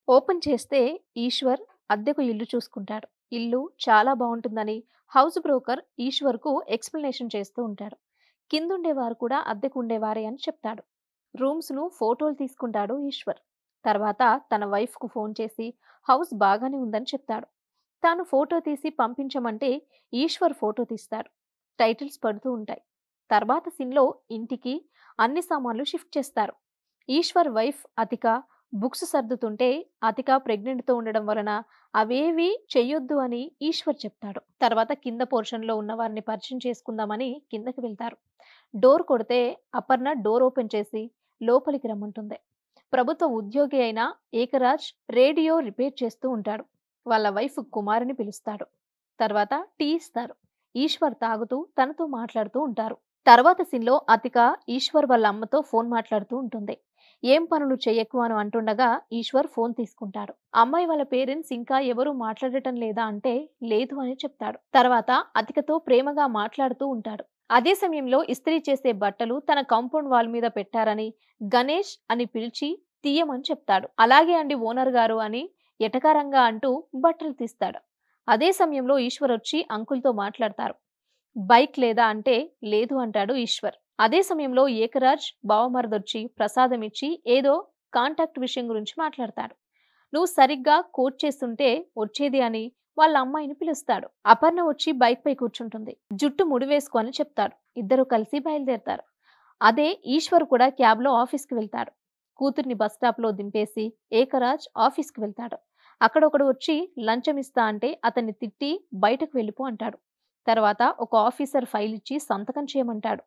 Open చేస్తే ఈశ్వర్ అద్దెకు ఇల్లు చూసుకుంటాడు. ఇల్లు చాలా బావుంటుందని హౌస్ బ్రోకర్ ఈశ్వర్‌కు ఎక్స్‌ప్లనేషన్ చేస్తూ ఉంటాడు. కిందుండేవారు కూడా అద్దెకు ఉండేవారే అని చెప్తాడు. రూమ్స్‌ను ఫోటోలు తీసుకుంటాడు ఈశ్వర్. తర్వాత తన వైఫ్‌కు ఫోన్ చేసి హౌస్ బాగానే ఉందని చెప్తాడు. తాను ఫోటో తీసి పంపించమంటే ఈశ్వర్ ఫోటో తీస్తాడు. టైటిల్స్ పడుతూ ఉంటాయి. తర్వాత సీన్‌లో ఇంటికి అన్ని సామాన్లు షిఫ్ట్ చేస్తారు. ఈశ్వర్ వైఫ్ అతిక బుక్స్ సర్దుతుంటే అతిక ప్రెగ్నెంట్‌తో ఉండడం వలన అవేవి చెయ్యొద్దు అని ఈశ్వర్ చెప్తాడు. తర్వాత కింద పోర్షన్‌లో ఉన్న వారిని పరిచయం చేసుకుందామని కిందకి వెళ్తారు. డోర్ కొడితే అపర్ణ డోర్ ఓపెన్ చేసి లోపలికి రమ్మంటుంది. ప్రభుత్వ ఉద్యోగి అయిన ఏకరాజ్ రేడియో రిపేర్ చేస్తూ ఉంటాడు. వాళ్ళ వైఫ్ కుమారిని పిలుస్తాడు. తర్వాత టీ ఇస్తారు. ఈశ్వర్ తాగుతూ తనతో మాట్లాడుతూ ఉంటారు. తర్వాత సీన్‌లో అతిక ఈశ్వర్ వాళ్ళ అమ్మతో ఫోన్ మాట్లాడుతూ ఉంటుంది. ఏం పనులు చెయ్యకు అని అంటుండగా ఈశ్వర్ ఫోన్ తీసుకుంటాడు. అమ్మాయి వాళ్ళ పేరెంట్స్ ఇంకా ఎవరూ మాట్లాడటం లేదా అంటే లేదు అని చెప్తాడు. తర్వాత అతికతో ప్రేమగా మాట్లాడుతూ ఉంటాడు. అదే సమయంలో ఇస్త్రీ చేసే బట్టలు తన కాంపౌండ్ వాల్ మీద పెట్టారని గణేష్ అని పిలిచి తీయమని చెప్తాడు. అలాగే అండి ఓనర్ గారు అని ఎటకారంగా అంటూ బట్టలు తీస్తాడు. అదే సమయంలో ఈశ్వర్ వచ్చి అంకుల్‌తో మాట్లాడతారు. బైక్ లేదా అంటే లేదు అంటాడు ఈశ్వర్. అదే సమయంలో ఏకరాజ్ బావమరిదొచ్చి ప్రసాదం ఇచ్చి ఏదో కాంటాక్ట్ విషయం గురించి మాట్లాడతాడు. నువ్వు సరిగ్గా కోట్ చేస్తుంటే వచ్చేది అని వాళ్ళ అమ్మాయిని పిలుస్తాడు. అపర్ణ వచ్చి బైక్ పై కూర్చుంటుంది. జుట్టు ముడివేసుకో అని చెప్తాడు. ఇద్దరు కలిసి బయలుదేరతారు. అదే ఈశ్వర్ కూడా క్యాబ్‌లో ఆఫీస్‌కి వెళ్తాడు. కూతుర్ని బస్ స్టాప్‌లో దింపేసి ఏకరాజ్ ఆఫీస్‌కి వెళ్తాడు. అక్కడ ఒకడు వచ్చి లంచం ఇస్తా అంటే అతన్ని తిట్టి బయటకు వెళ్ళిపో అంటాడు. తర్వాత ఒక ఆఫీసర్ ఫైల్ ఇచ్చి సంతకం చేయమంటాడు.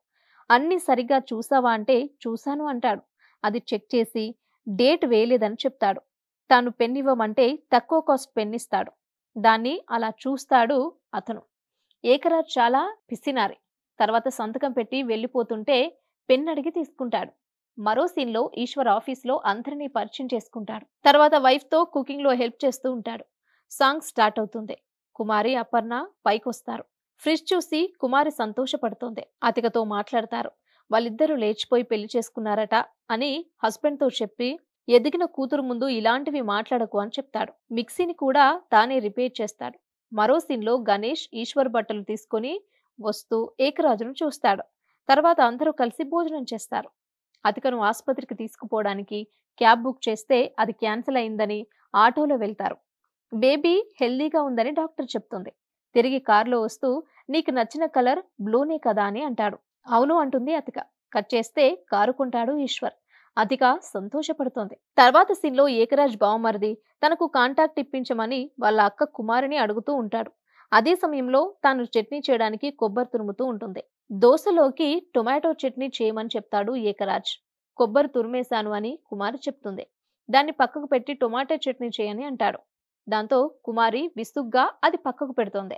అన్నీ సరిగ్గా చూసావా అంటే చూశాను అంటాడు. అది చెక్ చేసి డేట్ వేయలేదని చెప్తాడు. తాను పెన్ ఇవ్వమంటే తక్కువ కాస్ట్ పెన్ ఇస్తాడు. దాన్ని అలా చూస్తాడు అతను. ఏకరాజ్ చాలా పిసినారి. తర్వాత సంతకం పెట్టి వెళ్ళిపోతుంటే పెన్ అడిగి తీసుకుంటాడు. మరో సీన్‌లో ఈశ్వర్ ఆఫీస్‌లో అందరినీ పరిచయం చేసుకుంటాడు. తర్వాత వైఫ్‌తో కుకింగ్‌లో హెల్ప్ చేస్తూ ఉంటాడు. సాంగ్ స్టార్ట్ అవుతుంది. కుమారి, అపర్ణ పైకొస్తారు. ఫ్రిడ్జ్ చూసి కుమారి సంతోషపడుతోంది. అతికతో మాట్లాడతారు. వాళ్ళిద్దరూ లేచిపోయి పెళ్లి చేసుకున్నారట అని హస్బెండ్‌తో చెప్పి ఎదిగిన కూతురు ముందు ఇలాంటివి మాట్లాడకు అని చెప్తాడు. మిక్సీని కూడా తానే రిపేర్ చేస్తాడు. మరో సీన్‌లో గణేష్ ఈశ్వర్ బట్టలు తీసుకొని వస్తూ ఏకరాజును చూస్తాడు. తర్వాత అందరూ కలిసి భోజనం చేస్తారు. అతికను ఆస్పత్రికి తీసుకుపోవడానికి క్యాబ్ బుక్ చేస్తే అది క్యాన్సిల్ అయిందని ఆటోలో వెళ్తారు. బేబీ హెల్దీగా ఉందని డాక్టర్ చెప్తుంది. తిరిగి కారులో వస్తూ నీకు నచ్చిన కలర్ బ్లూనే కదా అని అంటాడు. అవును అంటుంది అతిక. కట్ చేస్తే కారు కొంటాడు ఈశ్వర్. అతిక సంతోషపడుతోంది. తర్వాత సీన్‌లో ఏకరాజ్ బావమరిది తనకు కాంటాక్ట్ ఇప్పించమని వాళ్ళ అక్క కుమారిని అడుగుతూ ఉంటాడు. అదే సమయంలో తాను చట్నీ చేయడానికి కొబ్బరి తురుముతూ ఉంటుంది. దోసలోకి టొమాటో చట్నీ చేయమని చెప్తాడు ఏకరాజ్. కొబ్బరి తురిమేశాను అని కుమారి చెప్తుంది. దాన్ని పక్కకు పెట్టి టొమాటో చట్నీ చేయని అంటాడు. దాంతో కుమారి విసుగ్గా అది పక్కకు పెడుతోంది.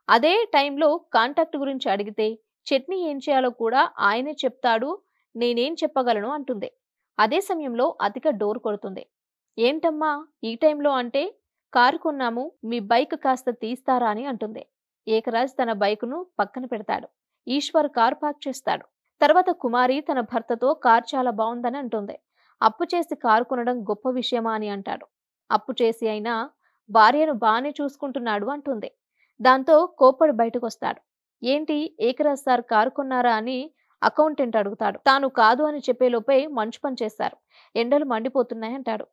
అదే టైంలో కాంటాక్ట్ గురించి అడిగితే చట్నీ ఏం చేయాలో కూడా ఆయనే చెప్తాడు, నేనేం చెప్పగలను అంటుంది. అదే సమయంలో అతిక డోర్ కొడుతుంది. ఏంటమ్మా ఈ టైంలో అంటే కారు కొన్నాము, మీ బైక్ కాస్త తీస్తారా అని అంటుంది. ఏకరాజ్ తన బైకును పక్కన పెడతాడు. ఈశ్వర్ కార్ పార్క్ చేస్తాడు. తర్వాత కుమారి తన భర్తతో కార్ చాలా బాగుందని అంటుంది. అప్పు చేసి కారు కొనడం గొప్ప విషయమా అని అంటాడు. అప్పు చేసి అయినా భార్యను బానే చూసుకుంటున్నాడు అంటుంది. దాంతో కోప్పడి బయటకొస్తాడు. ఏంటి ఏకరాజ్ సార్ కారు కొన్నారా అని అకౌంటెంట్ అడుగుతాడు. తాను కాదు అని చెప్పేలోపే మంచు పని చేశారు. ఎండలు మండిపోతున్నాయంటాడు.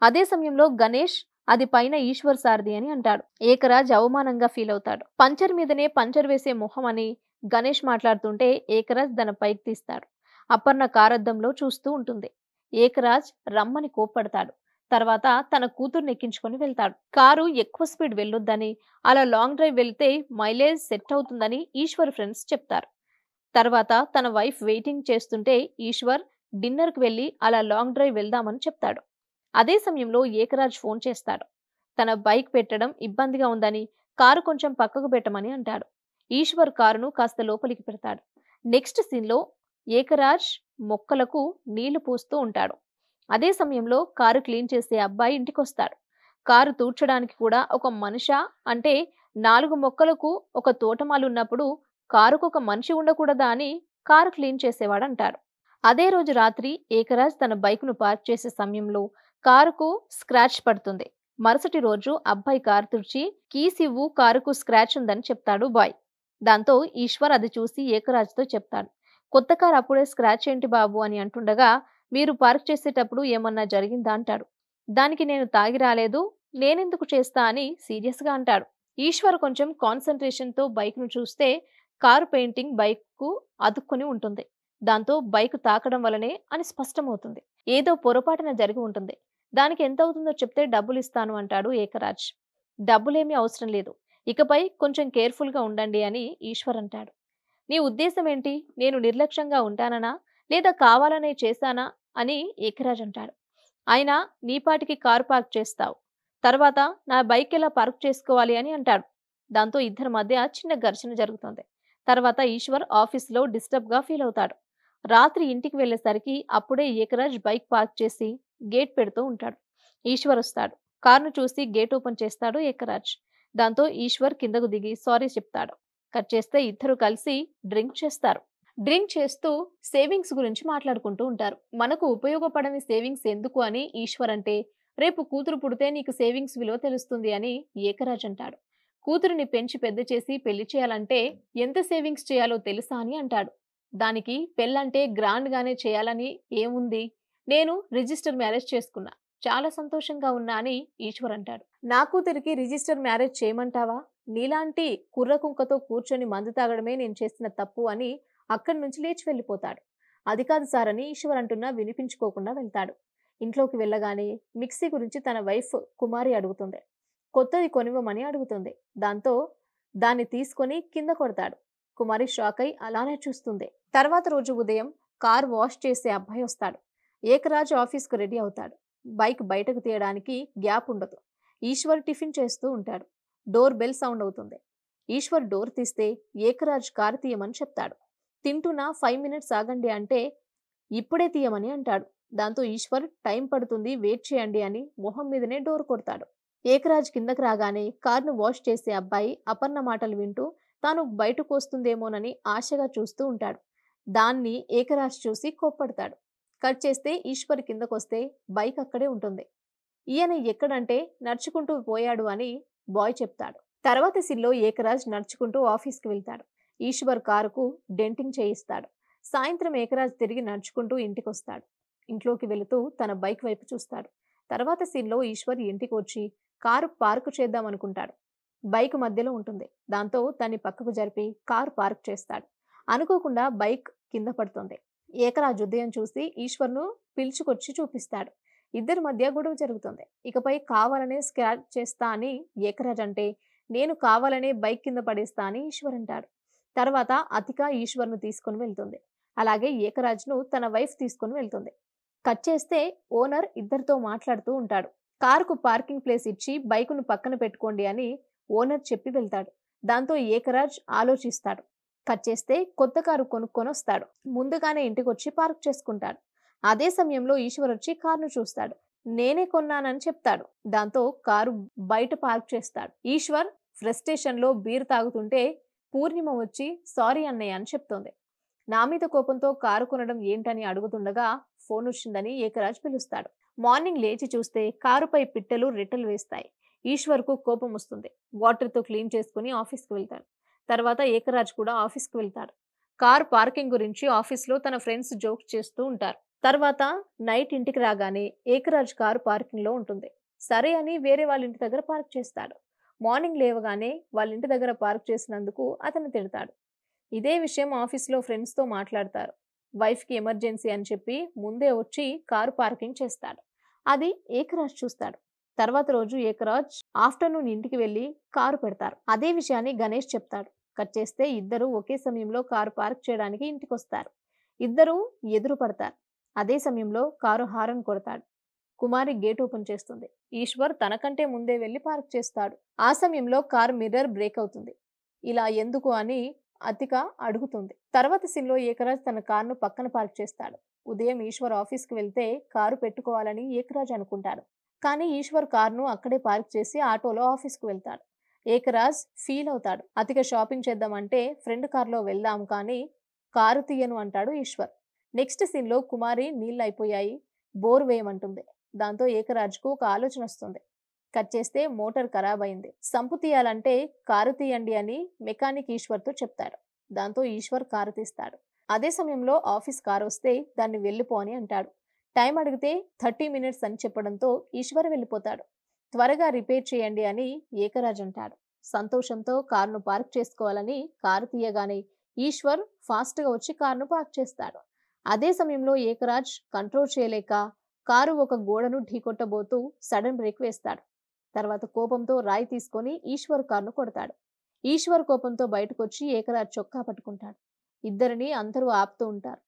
అదే సమయంలో గణేష్ అది పైన ఈశ్వర్ సార్ది అని అంటాడు. ఏకరాజ్ అవమానంగా ఫీల్ అవుతాడు. పంచర్ మీదనే పంచర్ వేసే మొహం అని గణేష్ మాట్లాడుతుంటే ఏకరాజ్ దాని పైకి తీస్తాడు. అపర్ణ కారద్దంలో చూస్తూ ఉంటుంది. ఏకరాజ్ రమ్మని కోప్పడతాడు. తర్వాత తన కూతుర్ని ఎక్కించుకొని వెళ్తాడు. కారు ఎక్కువ స్పీడ్ వెళ్ళొద్దని, అలా లాంగ్ డ్రైవ్ వెళ్తే మైలేజ్ సెట్ అవుతుందని ఈశ్వర్ ఫ్రెండ్స్ చెప్తారు. తర్వాత తన వైఫ్ వెయిటింగ్ చేస్తుంటే ఈశ్వర్ డిన్నర్‌కి వెళ్లి అలా లాంగ్ డ్రైవ్ వెళ్దామని చెప్తాడు. అదే సమయంలో ఏకరాజ్ ఫోన్ చేస్తాడు. తన బైక్ పెట్టడం ఇబ్బందిగా ఉందని కారు కొంచెం పక్కకు పెట్టమని అంటాడు. ఈశ్వర్ కారును కాస్త లోపలికి పెడతాడు. నెక్స్ట్ సీన్‌లో ఏకరాజ్ మొక్కలకు నీళ్లు పోస్తూ ఉంటాడు. అదే సమయంలో కారు క్లీన్ చేసే అబ్బాయి ఇంటికొస్తాడు. కారు తూడ్చడానికి కూడా ఒక మనిషా అంటే 4 మొక్కలకు ఒక తోటమాలి ఉన్నప్పుడు కారుకొక మనిషి ఉండకూడదా అని కారు క్లీన్ చేసేవాడంటాడు. అదే రోజు రాత్రి ఏకరాజ్ తన బైక్‌ను పార్క్ చేసే సమయంలో కారుకు స్క్రాచ్ పడుతుంది. మరుసటి రోజు అబ్బాయి కారు తుడిచి కీస్ ఇవ్వు, కారుకు స్క్రాచ్ ఉందని చెప్తాడు బాయ్. దాంతో ఈశ్వర్ అది చూసి ఏకరాజ్తో చెప్తాడు. కొత్త కారు అప్పుడే స్క్రాచ్ ఏంటి బాబు అని అంటుండగా, మీరు పార్క్ చేసేటప్పుడు ఏమన్నా జరిగిందా అంటాడు. దానికి నేను తాగి రాలేదు, నేనెందుకు చేస్తా అని సీరియస్గా అంటాడు. ఈశ్వర్ కొంచెం కాన్సంట్రేషన్తో బైక్ను చూస్తే కారు పెయింటింగ్ బైక్కు అతుక్కుని ఉంటుంది. దాంతో బైక్ తాకడం వల్లనే అని స్పష్టమవుతుంది. ఏదో పొరపాటున జరిగి ఉంటుంది. దానికి ఎంతవుతుందో చెప్తే డబ్బులిస్తాను అంటాడు ఏకరాజ్. డబ్బులేమీ అవసరం లేదు. ఇకపై కొంచెం కేర్‌ఫుల్‌గా ఉండండి అని ఈశ్వర్ అంటాడు. నీ ఉద్దేశమేంటి? నేను నిర్లక్ష్యంగా ఉంటాననా? లేదా కావాలనే చేశానా? అని ఏకరాజ్ అంటాడు. అయినా నీ పాటికి కారు పార్క్ చేస్తావు. తర్వాత నా బైక్ ఎలా పార్క్ చేసుకోవాలి అని అంటాడు. దాంతో ఇద్దరి మధ్య చిన్న ఘర్షణ జరుగుతుంది. తర్వాత ఈశ్వర్ ఆఫీస్‌లో డిస్టర్బ్‌గా ఫీల్ అవుతాడు. రాత్రి ఇంటికి వెళ్ళేసరికి అప్పుడే ఏకరాజ్ బైక్ పార్క్ చేసి గేట్ పెడుతూ ఉంటాడు. ఈశ్వర్ వస్తాడు. కారును చూసి గేట్ ఓపెన్ చేస్తాడు ఏకరాజ్. దాంతో ఈశ్వర్ కిందకు దిగి సారీ చెప్తాడు. కట్ చేస్తే ఇద్దరు కలిసి డ్రింక్ చేస్తారు. డ్రింక్ చేస్తూ సేవింగ్స్ గురించి మాట్లాడుకుంటూ ఉంటారు. మనకు ఉపయోగపడని సేవింగ్స్ ఎందుకు అని ఈశ్వర్ అంటే, రేపు కూతురు పుడితే నీకు సేవింగ్స్ విలువ తెలుస్తుంది అని ఏకరాజ్ అంటాడు. కూతురిని పెంచి పెద్ద చేసి పెళ్లి చేయాలంటే ఎంత సేవింగ్స్ చేయాలో తెలుసా అని అంటాడు. దానికి పెళ్ళంటే గ్రాండ్ గానే చేయాలని ఏముంది? నేను రిజిస్టర్ మ్యారేజ్ చేసుకున్నా. చాలా సంతోషంగా ఉన్నా అని ఈశ్వర్ అంటాడు. నా కూతురికి రిజిస్టర్ మ్యారేజ్ చేయమంటావా? నీలాంటి కుర్ర కుంకతో కూర్చొని మందు తాగడమే నేను చేసిన తప్పు అని అక్కడి నుంచి లేచి వెళ్ళిపోతాడు. అది కాదు సార్ అని ఈశ్వర్ అంటున్నా వినిపించుకోకుండా వెళ్తాడు. ఇంట్లోకి వెళ్ళగానే మిక్సీ గురించి తన వైఫ్ కుమారి అడుగుతుంది. కొత్తది కొనివ్వమని అడుగుతుంది. దాంతో దాన్ని తీసుకొని కింద కొడతాడు. కుమారి షాక్ అయి అలానే చూస్తుంది. తర్వాత రోజు ఉదయం కార్ వాష్ చేసే అబ్బాయి వస్తాడు. ఏకరాజ్ ఆఫీస్కు రెడీ అవుతాడు. బైక్ బయటకు తీయడానికి గ్యాప్ ఉండదు. ఈశ్వర్ టిఫిన్ చేస్తూ ఉంటాడు. డోర్ బెల్ సౌండ్ అవుతుంది. ఈశ్వర్ డోర్ తీస్తే ఏకరాజ్ కారు తీయమని చెప్తాడు. తింటున్నా 5 మినిట్స్ ఆగండి అంటే ఇప్పుడే తీయమని అంటాడు. దాంతో ఈశ్వర్ టైం పడుతుంది వెయిట్ చేయండి అని మొహం మీదనే డోర్ కొడతాడు. ఏకరాజ్ కిందకి రాగానే కారును వాష్ చేసే అబ్బాయి అపర్ణ మాటలు వింటూ తాను బయటకు వస్తుందేమోనని ఆశగా చూస్తూ ఉంటాడు. దాన్ని ఏకరాజ్ చూసి కోప్పడతాడు. కట్ చేస్తే ఈశ్వర్ కిందకొస్తే బైక్ అక్కడే ఉంటుంది. ఈయన ఎక్కడంటే నడుచుకుంటూ పోయాడు అని బాయ్ చెప్తాడు. తర్వాత సీన్‌లో ఏకరాజ్ నడుచుకుంటూ ఆఫీస్‌కి వెళ్తాడు. ఈశ్వర్ కారుకు డెంటింగ్ చేయిస్తాడు. సాయంత్రం ఏకరాజ్ తిరిగి నడుచుకుంటూ ఇంటికొస్తాడు. ఇంట్లోకి వెళుతూ తన బైక్ వైపు చూస్తాడు. తర్వాత సీన్‌లో ఈశ్వర్ ఇంటికి వచ్చి కారు పార్క్ చేద్దామనుకుంటాడు. బైక్ మధ్యలో ఉంటుంది. దాంతో దాన్ని పక్కకు జరిపి కారు పార్క్ చేస్తాడు. అనుకోకుండా బైక్ కింద పడుతుంది. ఏకరాజ్ ఉదయం చూసి ఈశ్వర్‌ను పిలుచుకొచ్చి చూపిస్తాడు. ఇద్దరి మధ్య గొడవ జరుగుతుంది. ఇకపై కావాలనే స్క్రాచ్ చేస్తా అని ఏకరాజ్ అంటే, నేను కావాలనే బైక్ కింద పడేస్తా అని ఈశ్వర్ అంటాడు. తర్వాత అతిక ఈశ్వర్‌ను తీసుకొని వెళ్తుంది. అలాగే ఏకరాజ్‌ను తన వైఫ్ తీసుకొని వెళ్తుంది. కట్ చేస్తే ఓనర్ ఇద్దరితో మాట్లాడుతూ ఉంటాడు. కారుకు పార్కింగ్ ప్లేస్ ఇచ్చి బైకును పక్కన పెట్టుకోండి అని ఓనర్ చెప్పి వెళ్తాడు. దాంతో ఏకరాజ్ ఆలోచిస్తాడు. కట్ చేస్తే కొత్త కారు కొనుక్కొనొస్తాడు. ముందుగానే ఇంటికొచ్చి పార్క్ చేసుకుంటాడు. అదే సమయంలో ఈశ్వర్ వచ్చి కారును చూస్తాడు. నేనే కొన్నానని చెప్తాడు. దాంతో కారు బయట పార్క్ చేస్తాడు. ఈశ్వర్ ఫ్రస్ట్రేషన్‌లో బీర్ తాగుతుంటే పూర్ణిమ వచ్చి సారీ అన్నయ్య అని చెప్తోంది. నా మీద కోపంతో కారు కొనడం ఏంటని అడుగుతుండగా ఫోన్ వచ్చిందని ఏకరాజ్ పిలుస్తాడు. మార్నింగ్ లేచి చూస్తే కారుపై పిట్టలు రెట్టలు వేస్తాయి. ఈశ్వర్‌కు కోపం వస్తుంది. వాటర్‌తో క్లీన్ చేసుకుని ఆఫీస్‌కి వెళ్తాడు. తర్వాత ఏకరాజ్ కూడా ఆఫీస్‌కి వెళ్తాడు. కారు పార్కింగ్ గురించి ఆఫీస్‌లో తన ఫ్రెండ్స్ జోక్స్ చేస్తూ ఉంటారు. తర్వాత నైట్ ఇంటికి రాగానే ఏకరాజ్ కారు పార్కింగ్‌లో ఉంటుంది. సరే అని వేరే వాళ్ళ ఇంటి దగ్గర పార్క్ చేస్తాడు. మార్నింగ్ లేవగానే వాళ్ళ ఇంటి దగ్గర పార్క్ చేసినందుకు అతను తిడతాడు. ఇదే విషయం ఆఫీస్‌లో ఫ్రెండ్స్‌తో మాట్లాడతారు. వైఫ్‌కి ఎమర్జెన్సీ అని చెప్పి ముందే వచ్చి కారు పార్కింగ్ చేస్తాడు. అది ఏకరాజ్ చూస్తాడు. తర్వాత రోజు ఏకరాజ్ ఆఫ్టర్‌నూన్ ఇంటికి వెళ్లి కారు పెడతారు. అదే విషయాన్ని గణేష్ చెప్తాడు. కట్ చేస్తే ఇద్దరు ఒకే సమయంలో కారు పార్క్ చేయడానికి ఇంటికొస్తారు. ఇద్దరూ ఎదురు పడతారు. అదే సమయంలో కారు హారన్ కొడతాడు. కుమారి గేట్ ఓపెన్ చేస్తుంది. ఈశ్వర్ తనకంటే ముందే వెళ్లి పార్క్ చేస్తాడు. ఆ సమయంలో కారు మిర్రర్ బ్రేక్ అవుతుంది. ఇలా ఎందుకు అని అతిక అడుగుతుంది. తర్వాత సీన్‌లో ఏకరాజ్ తన కారును పక్కన పార్క్ చేస్తాడు. ఉదయం ఈశ్వర్ ఆఫీస్‌కి వెళ్తే కారు పెట్టుకోవాలని ఏకరాజ్ అనుకుంటాడు. కానీ ఈశ్వర్ కారును అక్కడే పార్క్ చేసి ఆటోలో ఆఫీస్‌కి వెళ్తాడు. ఏకరాజ్ ఫీల్ అవుతాడు. అతిక షాపింగ్ చేద్దామంటే ఫ్రెండ్ కారులో వెళ్దాం కానీ కారు తీయను అంటాడు ఈశ్వర్. నెక్స్ట్ సీన్‌లో కుమారి నీళ్లు అయిపోయాయి, బోర్ వేయమంటుంది. దాంతో ఏకరాజ్కు ఒక ఆలోచన వస్తుంది. కట్ చేస్తే మోటార్ ఖరాబ్ అయింది. సంపు తీయాలంటే కారు తీయండి అని మెకానిక్ ఈశ్వర్తో చెప్తాడు. దాంతో ఈశ్వర్ కారు తీస్తాడు. అదే సమయంలో ఆఫీస్ కారు వస్తే దాన్ని వెళ్ళిపో అని అంటాడు. టైం అడిగితే 30 మినిట్స్ అని చెప్పడంతో ఈశ్వర్ వెళ్ళిపోతాడు. త్వరగా రిపేర్ చేయండి అని ఏకరాజ్ అంటాడు. సంతోషంతో కారును పార్క్ చేసుకోవాలని కారు తీయగానే ఈశ్వర్ ఫాస్ట్గా వచ్చి కారును పార్క్ చేస్తాడు. అదే సమయంలో ఏకరాజ్ కంట్రోల్ చేయలేక కారు ఒక గోడను ఢీకొట్టబోతూ సడన్ బ్రేక్ వేస్తాడు. తర్వాత కోపంతో రాయి తీసుకొని ఈశ్వర్ కారును కొడతాడు. ఈశ్వర్ కోపంతో బయటకొచ్చి ఏకరాజ్ చొక్కా పట్టుకుంటాడు. ఇద్దరిని అందరూ ఆపుతూ ఉంటారు.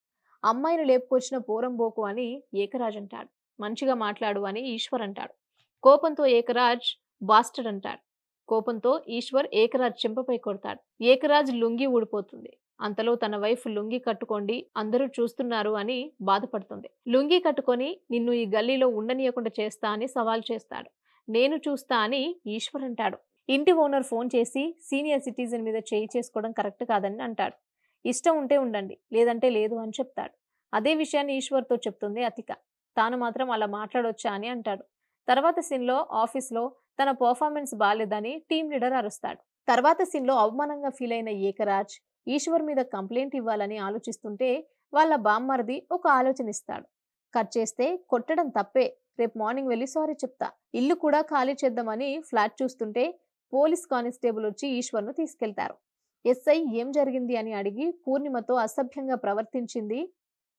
అమ్మాయిని లేపుకొచ్చిన పోరంబోకు అని ఏకరాజ్ అంటాడు. మంచిగా మాట్లాడు అని ఈశ్వర్ అంటాడు. కోపంతో ఏకరాజ్ బాస్టర్డ్ అంటాడు. కోపంతో ఈశ్వర్ ఏకరాజ్ చెంపపై కొడతాడు. ఏకరాజ్ లుంగి ఊడిపోతుంది. అంతలో తన వైఫ్ లుంగి కట్టుకోండి అందరూ చూస్తున్నారు అని బాధపడుతుంది. లుంగి కట్టుకొని నిన్ను ఈ గల్లీలో ఉండనీయకుండా చేస్తా అని సవాల్ చేస్తాడు. నేను చూస్తా అని ఈశ్వర్ అంటాడు. ఇంటి ఓనర్ ఫోన్ చేసి సీనియర్ సిటిజన్ మీద చేయి చేసుకోవడం కరెక్ట్ కాదని అంటాడు. ఇష్టం ఉంటే ఉండండి లేదంటే లేదు అని చెప్తాడు. అదే విషయాన్ని ఈశ్వర్తో చెప్తుంది అతిక. తాను మాత్రం అలా మాట్లాడొచ్చా అని అంటాడు. తర్వాత సీన్లో ఆఫీస్లో తన పర్ఫార్మెన్స్ బాలేదని టీం లీడర్ అరుస్తాడు. తర్వాత సీన్లో అవమానంగా ఫీల్ అయిన ఏకరాజ్ ఈశ్వర్ మీద కంప్లైంట్ ఇవ్వాలని ఆలోచిస్తుంటే వాళ్ళ బామ్మర్ది ఒక ఆలోచన ఇస్తాడు. కట్ చేస్తే కొట్టడం తప్పే, రేపు మార్నింగ్ వెళ్ళి సారీ చెప్తా, ఇల్లు కూడా ఖాళీ చేద్దామని ఫ్లాట్ చూస్తుంటే పోలీస్ కానిస్టేబుల్ వచ్చి ఈశ్వర్ను తీసుకెళ్తారు. ఎస్ఐ ఏం జరిగింది అని అడిగి పూర్ణిమతో అసభ్యంగా ప్రవర్తించింది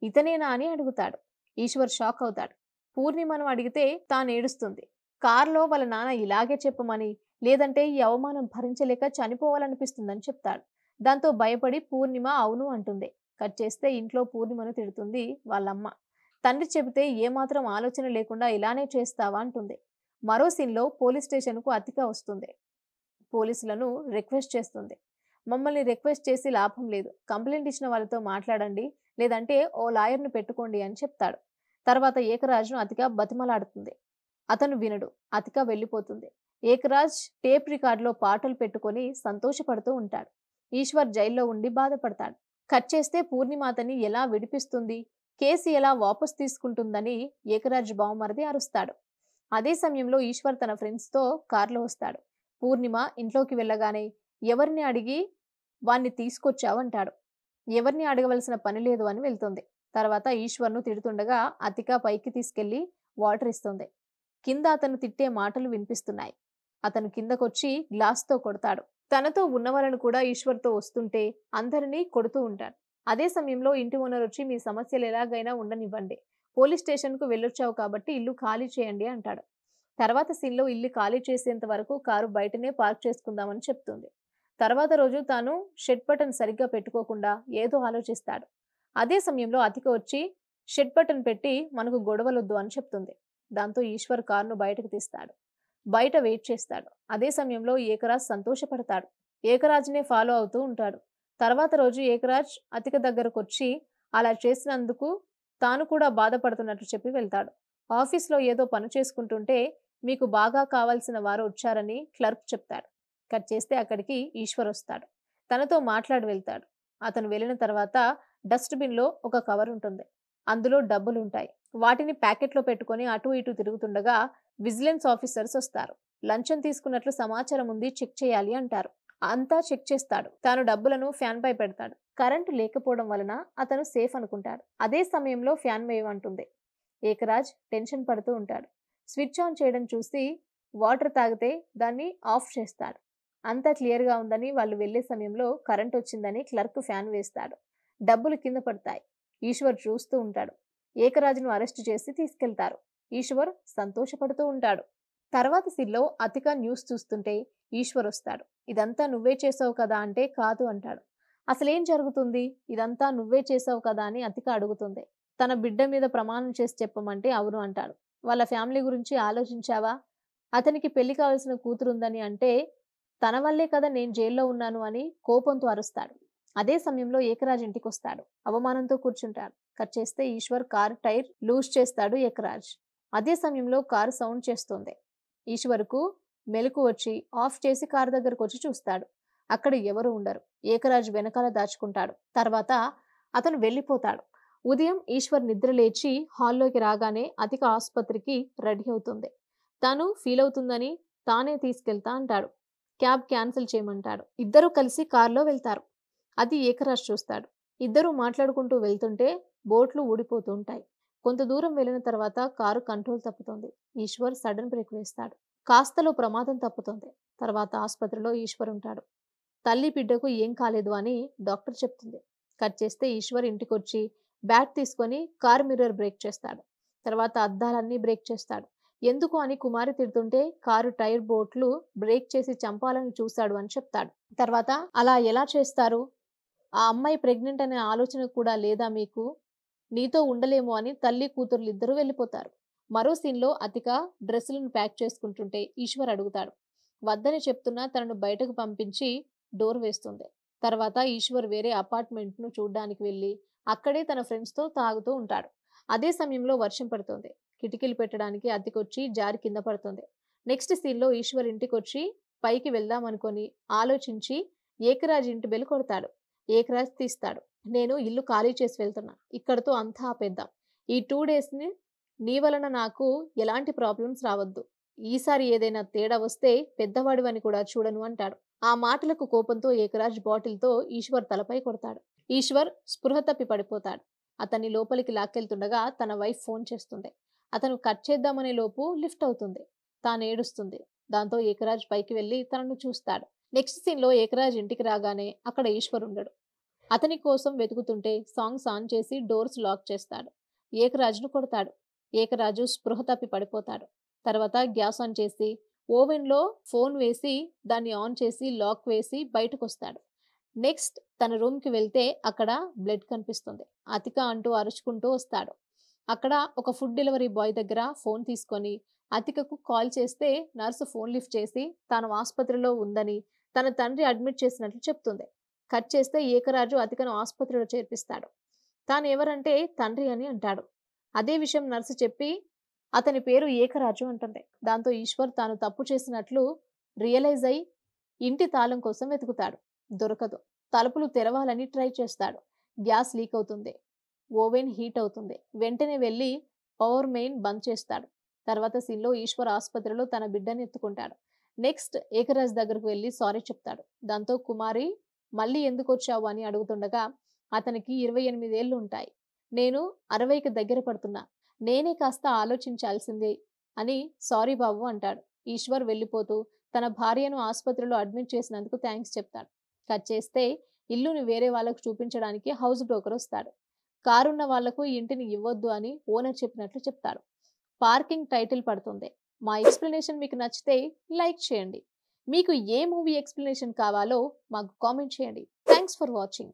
ఇతనేనా అని అడుగుతాడు. ఈశ్వర్ షాక్ అవుతాడు. పూర్ణిమను అడిగితే తాను ఏడుస్తుంది. కారులో వాళ్ళ నాన్న ఇలాగే చెప్పమని లేదంటే ఈ అవమానం భరించలేక చనిపోవాలనిపిస్తుందని చెప్తాడు. దాంతో భయపడి పూర్ణిమ అవును అంటుంది. కట్ చేస్తే ఇంట్లో పూర్ణిమను తిడుతుంది వాళ్ళమ్మ. తండ్రి చెబితే ఏమాత్రం ఆలోచన లేకుండా ఇలానే చేస్తావా అంటుంది. మరో సీన్లో పోలీస్ స్టేషన్కు అతిక వస్తుంది. పోలీసులను రిక్వెస్ట్ చేస్తుంది. మమ్మల్ని రిక్వెస్ట్ చేసి లాభం లేదు, కంప్లైంట్ ఇచ్చిన వాళ్ళతో మాట్లాడండి లేదంటే ఓ లాయర్ను పెట్టుకోండి అని చెప్తాడు. తర్వాత ఏకరాజ్ను అతిక బతిమలాడుతుంది. అతను వినడు. అతిక వెళ్ళిపోతుంది. ఏకరాజ్ టేప్ రికార్డులో పాటలు పెట్టుకొని సంతోషపడుతూ ఉంటాడు. ఈశ్వర్ జైల్లో ఉండి బాధపడతాడు. కట్ చేస్తే పూర్ణిమ అతన్ని ఎలా విడిపిస్తుంది, కేసు ఎలా వాపస్ తీసుకుంటుందని ఏకరాజ్ బావమరిది అరుస్తాడు. అదే సమయంలో ఈశ్వర్ తన ఫ్రెండ్స్తో కారులో వస్తాడు. పూర్ణిమ ఇంట్లోకి వెళ్ళగానే ఎవరిని అడిగి వాణ్ణి తీసుకొచ్చావంటాడు. ఎవరిని అడగవలసిన పని లేదు అని వెళ్తుంది. తర్వాత ఈశ్వర్ను తిడుతుండగా అతిక పైకి తీసుకెళ్లి వాటర్ ఇస్తుంది. కింద అతను తిట్టే మాటలు వినిపిస్తున్నాయి. అతను కిందకొచ్చి గ్లాస్తో కొడతాడు. తనతో ఉన్నవాళ్ళను కూడా ఈశ్వర్తో వస్తుంటే అందరినీ కొడుతూ ఉంటాడు. అదే సమయంలో ఇంటి ఓనర్ వచ్చి మీ సమస్యలు ఎలాగైనా ఉండనివ్వండి, పోలీస్ స్టేషన్కు వెళ్ళొచ్చావు కాబట్టి ఇల్లు ఖాళీ చేయండి అంటాడు. తర్వాత సీన్లో ఇల్లు ఖాళీ చేసేంత వరకు కారు బయటనే పార్క్ చేసుకుందామని చెప్తుంది. తర్వాత రోజు తాను షెడ్ బటన్ సరిగ్గా పెట్టుకోకుండా ఏదో ఆలోచిస్తాడు. అదే సమయంలో అతిక వచ్చి షెడ్ బటన్ పెట్టి మనకు గొడవలొద్దు అని చెప్తుంది. దాంతో ఈశ్వర్ కారును బయటకు తీస్తాడు. బయట వెయిట్ చేస్తాడు. అదే సమయంలో ఏకరాజ్ సంతోషపడతాడు. ఏకరాజ్నే ఫాలో అవుతూ ఉంటాడు. తర్వాత రోజు ఏకరాజ్ అతిక దగ్గరకు వచ్చి అలా చేసినందుకు తాను కూడా బాధపడుతున్నట్లు చెప్పి వెళ్తాడు. ఆఫీస్లో ఏదో పని చేసుకుంటుంటే మీకు బాగా కావాల్సిన వారు వచ్చారని క్లర్క్ చెప్తాడు. కట్ చేస్తే అక్కడికి ఈశ్వర్ వస్తాడు. తనతో మాట్లాడి వెళ్తాడు. అతను వెళ్ళిన తర్వాత డస్ట్బిన్లో ఒక కవర్ ఉంటుంది. అందులో డబ్బులుంటాయి. వాటిని ప్యాకెట్లో పెట్టుకొని అటు ఇటు తిరుగుతుండగా విజిలెన్స్ ఆఫీసర్స్ వస్తారు. లంచం తీసుకున్నట్లు సమాచారం ఉంది, చెక్ చేయాలి అంటారు. అంతా చెక్ చేస్తాడు. తాను డబ్బులను ఫ్యాన్ పై పెడతాడు. కరెంటు లేకపోవడం వలన అతను సేఫ్ అనుకుంటాడు. అదే సమయంలో ఫ్యాన్ వేయమంటుంది. ఏకరాజ్ టెన్షన్ పడుతూ ఉంటాడు. స్విచ్ ఆన్ చేయడం చూసి వాటర్ తాగితే దాన్ని ఆఫ్ చేస్తాడు. అంతా క్లియర్గా ఉందని వాళ్ళు వెళ్లే సమయంలో కరెంట్ వచ్చిందని క్లర్క్ ఫ్యాన్ వేస్తాడు. డబ్బులు కింద పడతాయి. ఈశ్వర్ చూస్తూ ఉంటాడు. ఏకరాజ్ను అరెస్టు చేసి తీసుకెళ్తారు. ఈశ్వర్ సంతోషపడుతూ ఉంటాడు. తర్వాత సీన్లో అతిక న్యూస్ చూస్తుంటే ఈశ్వర్ వస్తాడు. ఇదంతా నువ్వే చేసావు కదా అంటే కాదు అంటాడు. అసలేం జరుగుతుంది, ఇదంతా నువ్వే చేసావు కదా అని అతిక అడుగుతుంది. తన బిడ్డ మీద ప్రమాణం చేసి చెప్పమంటే అవును అంటాడు. వాళ్ళ ఫ్యామిలీ గురించి ఆలోచించావా, అతనికి పెళ్లి కావాల్సిన కూతురుందని అంటే తన వల్లే కదా నేను జైల్లో ఉన్నాను అని కోపంతో అరుస్తాడు. అదే సమయంలో ఏకరాజ్ ఇంటికి వస్తాడు. అవమానంతో కూర్చుంటాడు. కట్ చేస్తే ఈశ్వర్ కారు టైర్ లూజ్ చేస్తాడు ఏకరాజ్. అదే సమయంలో కారు సౌండ్ చేస్తుంది. ఈశ్వర్కు మెలకు వచ్చి ఆఫ్ చేసి కారు దగ్గరకు వచ్చి చూస్తాడు. అక్కడ ఎవరు ఉండరు. ఏకరాజ్ వెనకాల దాచుకుంటాడు. తర్వాత అతను వెళ్ళిపోతాడు. ఉదయం ఈశ్వర్ నిద్ర లేచి హాల్లోకి రాగానే అతిక ఆసుపత్రికి రెడీ అవుతుంది. తను ఫీల్ అవుతుందని తానే తీసుకెళ్తా అంటాడు. క్యాబ్ క్యాన్సిల్ చేయమంటాడు. ఇద్దరూ కలిసి కారులో వెళ్తారు. అది ఏకరాజ్ చూస్తాడు. ఇద్దరూ మాట్లాడుకుంటూ వెళ్తుంటే బోట్లు ఊడిపోతూ ఉంటాయి. కొంత దూరం వెళ్ళిన తర్వాత కారు కంట్రోల్ తప్పుతుంది. ఈశ్వర్ సడన్ బ్రేక్ వేస్తాడు. కాస్తలో ప్రమాదం తప్పుతుంది. తర్వాత ఆసుపత్రిలో ఈశ్వర్ ఉంటాడు. తల్లి బిడ్డకు ఏం కాలేదు అని డాక్టర్ చెప్తుంది. కట్ చేస్తే ఈశ్వర్ ఇంటికొచ్చి బ్యాట్ తీసుకొని కారు మిర్రర్ బ్రేక్ చేస్తాడు. తర్వాత అద్దాలన్నీ బ్రేక్ చేస్తాడు. ఎందుకు అని కుమారి తిడుతుంటే కారు టైర్ బోట్లు బ్రేక్ చేసి చంపాలని చూశాడు అని చెప్తాడు. తర్వాత అలా ఎలా చేస్తారు? ఆ అమ్మాయి ప్రెగ్నెంట్ అనే ఆలోచన కూడా లేదా మీకు? నీతో ఉండలేము అని తల్లి కూతుర్లు ఇద్దరూ వెళ్ళిపోతారు. మరో సీన్లో అతిక డ్రెస్సులను ప్యాక్ చేసుకుంటుంటే ఈశ్వర్ అడుగుతాడు. వద్దని చెప్తున్నా తనను బయటకు పంపించి డోర్ వేస్తుంది. తర్వాత ఈశ్వర్ వేరే అపార్ట్మెంట్ను చూడ్డానికి వెళ్ళి అక్కడే తన ఫ్రెండ్స్తో తాగుతూ ఉంటాడు. అదే సమయంలో వర్షం పడుతుంది. కిటికీలు పెట్టడానికి అతికొచ్చి జారి కింద పడుతుంది. నెక్స్ట్ సీన్లో ఈశ్వర్ ఇంటికొచ్చి పైకి వెళ్దామనుకొని ఆలోచించి ఏకరాజ్ ఇంటి బెల్ కొడతాడు. ఏకరాజ్ తీస్తాడు. నేను ఇల్లు ఖాళీ చేసి వెళ్తున్నా. ఇక్కడతో అంతా ఆపేద్దాం. ఈ 2 డేస్ని నీ వలన నాకు ఎలాంటి ప్రాబ్లమ్స్ రావద్దు. ఈసారి ఏదైనా తేడా వస్తే పెద్దవాడివని కూడా చూడను అంటాడు. ఆ మాటలకు కోపంతో ఏకరాజ్ బాటిల్తో ఈశ్వర్ తలపై కొడతాడు. ఈశ్వర్ స్పృహ తప్పి పడిపోతాడు. అతన్ని లోపలికి లాక్కెళ్తుండగా తన వైఫ్ ఫోన్ చేస్తుంది. అతను కట్ చేద్దామనే లోపు లిఫ్ట్ అవుతుంది. తాను ఏడుస్తుంది. దాంతో ఏకరాజ్ పైకి వెళ్లి తనను చూస్తాడు. నెక్స్ట్ సీన్లో ఏకరాజ్ ఇంటికి రాగానే అక్కడ ఈశ్వర్ ఉండడు. అతని కోసం వెతుకుతుంటే సాంగ్స్ ఆన్ చేసి డోర్స్ లాక్ చేస్తాడు. ఏకరాజ్ను కొడతాడు. ఏకరాజు స్పృహ తప్పి పడిపోతాడు. తర్వాత గ్యాస్ ఆన్ చేసి ఓవెన్లో ఫోన్ వేసి దాన్ని ఆన్ చేసి లాక్ వేసి బయటకు వస్తాడు. నెక్స్ట్ తన రూమ్కి వెళ్తే అక్కడ బ్లడ్ కనిపిస్తుంది. అతిక అంటూ అరుచుకుంటూ వస్తాడు. అక్కడ ఒక ఫుడ్ డెలివరీ బాయ్ దగ్గర ఫోన్ తీసుకొని అతికకు కాల్ చేస్తే నర్సు ఫోన్ లిఫ్ట్ చేసి తాను ఆసుపత్రిలో ఉందని తన తండ్రి అడ్మిట్ చేసినట్లు చెప్తుంది. కట్ చేస్తే ఏకరాజు అతికను ఆసుపత్రిలో చేర్పిస్తాడు. తాను ఎవరంటే తండ్రి అని అంటాడు. అదే విషయం నర్సు చెప్పి అతని పేరు ఏకరాజు అంటుంది. దాంతో ఈశ్వర్ తాను తప్పు చేసినట్లు రియలైజ్ అయి ఇంటి తాళం కోసం వెతుకుతాడు. దొరకదు. తలుపులు తెరవాలని ట్రై చేస్తాడు. గ్యాస్ లీక్ అవుతుంది. ఓవెన్ హీట్ అవుతుంది. వెంటనే వెళ్ళి పవర్ మెయిన్ బంద్ చేస్తాడు. తర్వాత సీన్లో ఈశ్వర్ ఆసుపత్రిలో తన బిడ్డని ఎత్తుకుంటాడు. నెక్స్ట్ ఏకరాజ్ దగ్గరకు వెళ్ళి సారీ చెప్తాడు. దాంతో కుమారి మళ్ళీ ఎందుకు వచ్చావు అని అడుగుతుండగా అతనికి 28 ఏళ్ళు ఉంటాయి. నేను 60కి దగ్గర పడుతున్నా. నేనే కాస్త ఆలోచించాల్సిందే అని సారీ బాబు అంటాడు. ఈశ్వర్ వెళ్ళిపోతూ తన భార్యను ఆసుపత్రిలో అడ్మిట్ చేసినందుకు థ్యాంక్స్ చెప్తాడు. కట్ చేస్తే ఇల్లుని వేరే వాళ్ళకు చూపించడానికి హౌస్ బ్రోకర్ వస్తాడు. కారున్న వాళ్లకు ఇంటిని ఇవ్వొద్దు అని ఓనర్ చెప్పినట్లు చెప్తాడు. పార్కింగ్ టైటిల్ పడుతుంది. మా ఎక్స్ప్లెనేషన్ మీకు నచ్చితే లైక్ చేయండి. మీకు ఏ మూవీ ఎక్స్ప్లెనేషన్ కావాలో మాకు కామెంట్ చేయండి. Thanks for watching.